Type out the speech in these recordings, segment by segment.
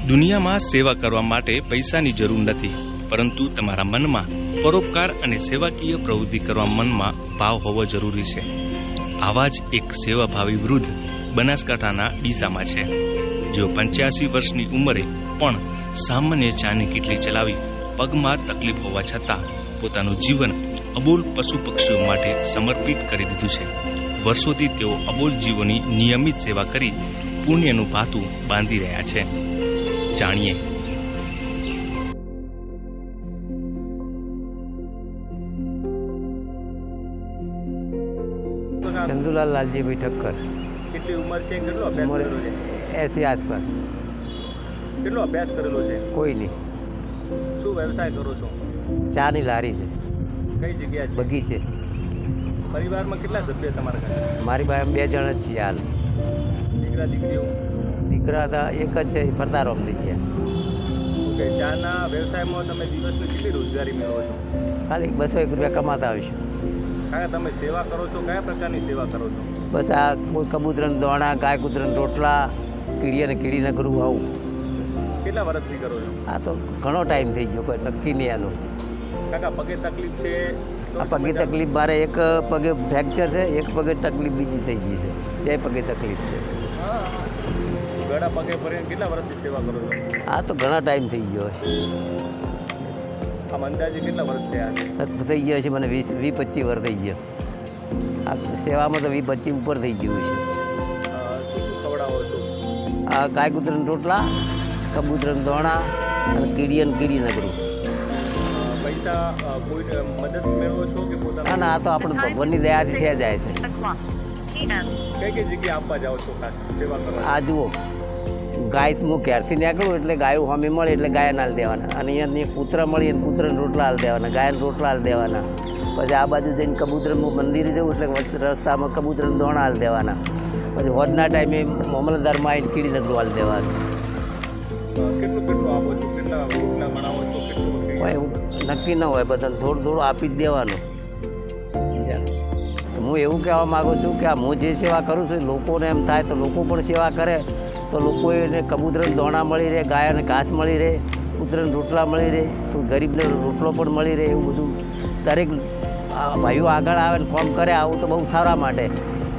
દુનિયામાં સેવા કરવા માટે પૈસાની જરૂર નથી, પરંતુ તમારા મનમાં પરોપકાર અને સેવાકીય પ્રવૃત્તિ કરવા મનમાં ભાવ હોવો જરૂરી છે. આવા જ એક સેવાભાવી વૃદ્ધ બનાસકાંઠાના ડીસામાં છે, જેઓ 85 વર્ષની ઉંમરે પણ સામાન્ય ચાની કીટલી ચલાવી પગમાં તકલીફ હોવા છતાં પોતાનું જીવન અબોલ પશુ પક્ષીઓ માટે સમર્પિત કરી દીધું છે. વર્ષોથી તેઓ અબોલ જીવોની નિયમિત સેવા કરી પુણ્યનું ભાથું બાંધી રહ્યા છે. જાણીએ. ચંદુલાલ લાલજીભાઈ ઠક્કર. કેટલી ઉંમર છે? કેટલો અભ્યાસ કરેલો છે? 80 આસપાસ. કેટલો અભ્યાસ કરેલો છે? કોઈ નહીં. શું વ્યવસાય કરો છો? ચાની લારી છે. કઈ જગ્યા છે? બગીચે. પરિવારમાં કેટલા સભ્ય તમારા ઘરે? મારી પાસે 2 જણ જ છીએ હાલ. દીકરા દીકરીઓ? દીકરા હતા એક જ છે, ફરતા રોમ થઈ ગયા. ઓકે, ચાના વ્યવસાયમાં તમે દિવસની કેટલી રોજગારી મેળવો છો? ખાલી 201 રૂપિયા કમાતા આવીશું. કાકા, તમે સેવા કરો છો, કયા પ્રકારની સેવા કરો છો? બસ આ કોઈ કબૂતરન દોણા, ગાય કૂતરન રોટલા, કીડીને કીડીને કરું આવું. કેટલા વર્ષથી કરો છો? આ તો ઘણો ટાઈમ થઈ ગયો, કોઈ નક્કી નહીં આનું. કાકા, પગે તકલીફ છે? આ પગે તકલીફ મારે એક પગે ફ્રેક્ચર છે, એક પગે તકલીફ બીજી થઈ ગઈ છે, 2 પગે તકલીફ છે. ગળા પગે ભરીને કેટલા વર્ષથી સેવા કરો છો? આ તો ઘણા ટાઈમ થઈ ગયો છે. આમ અંદાજે કેટલા વર્ષ થયા છે? થઈ ગયો છે મને 20-25 વર્ષ થઈ ગયો. આ સેવામાં તો 20-25 ઉપર થઈ ગયું છે. શું શું ખવડાવો છો? આ ગાય કૂતરન રોટલા, કબૂતરન દોણા અને કીડી નગરું. પૈસા કોઈ મદદ મેળવો છો કે પોતાના? ના, આ તો આપણે ભગવાનની દયાથી થઈ જાય છે. કઈ કઈ જગ્યાએ આપવા જાઓ છો ખાસ સેવા કરવા? આ જુઓ, ગાય હું ક્યારથી નીકળું એટલે ગાયો સામે મળે એટલે ગાયને હાલ દેવાના, અને અહીંયા કૂતરા મળી અને કૂતરાને રોટલા હાલ દેવાના, ગાયને રોટલા હાલ દેવાના. પછી આ બાજુ જઈને કબૂતરનું મંદિરે જવું એટલે રસ્તામાં કબૂતરને દોણા હાલ દેવાના. પછી હોદના ટાઈમે મામલતદારમાં આવીને કીડી નગરું હાલ દેવાનું. કેટલું આપો છો? કેટલા રોટલા બનાવો છો? કેટલું નક્કી ન હોય, બધાને થોડું આપી જ દેવાનું. હું એવું કહેવા માગું છું કે હું જે સેવા કરું છું લોકોને એમ થાય તો લોકો પણ સેવા કરે, તો લોકો એને કબૂતરને દોણા મળી રહે, ગાયને ઘાસ મળી રહે, કૂતરાને રોટલા મળી રહે, કોઈ ગરીબને રોટલો પણ મળી રહે. એવું બધું દરેક ભાઈઓ આગળ આવે ને કામ કરે, આવું તો બહુ સારા માટે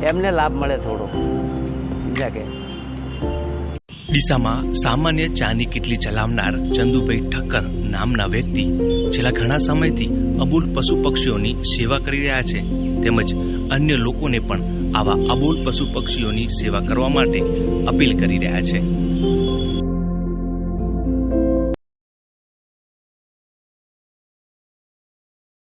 એમને લાભ મળે થોડો. બીજા કે ડીસામાં સામાન્ય ચાની કીટલી ચલાવનાર ચંદુભાઈ ઠક્કર નામના વ્યક્તિ છેલ્લા ઘણા સમયથી અબોલ પશુ પક્ષીઓની સેવા કરી રહ્યા છે, તેમજ અન્ય લોકોને પણ આવા અબોલ પશુ પક્ષીઓની સેવા કરવા માટે અપીલ કરી રહ્યા છે.